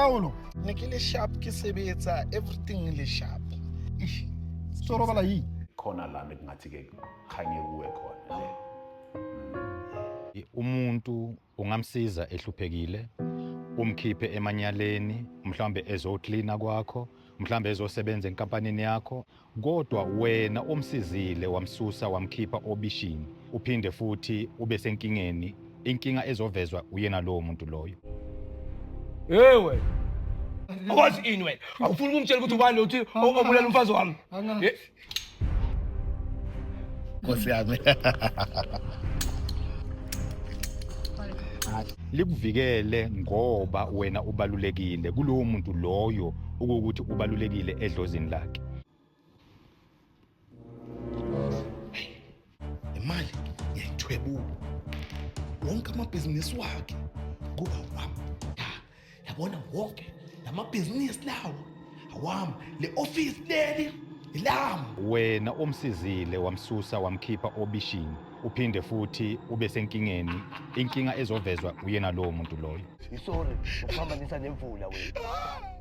Taolo. Ne ke le sharp ke sebetsa everything le sharp. Sitoro bala yi. Khona lana kungathi ke khanye kuwe khona le. Umuntu ungamsiza ehluphekile, umkhiphe emanyaleni, mhlambe ezoklina kwakho, mhlambe ezosebenza enkampanini yakho, kodwa wena omsizile wamsusa wamkhipha obishini, uphinde futhi ube senkingeni, inkinga ezovezwa uyena lowo muntu loyo. Hey awazi ini wena awufuni ukumtshela ukuthi ubani lo uthi obulela umfazi wami Nkosi yami. Likuvikele ngoba wena ubalulekile kulowo muntu loyo ukuthi ubalulekile edlozini lakhe. Imali yayithwebula. Wonke amabhizinisi wakhe kuba wami. Yabona wonke lamabhizinisi lawo awami le office leli ilami. Wena omsizile wamsusa wamkhipha obishini, uphinde futhi ube senkingeni, inkinga ezovezwa uyena lowo muntu loyo. Sorry ukuphambanisa nemvula wena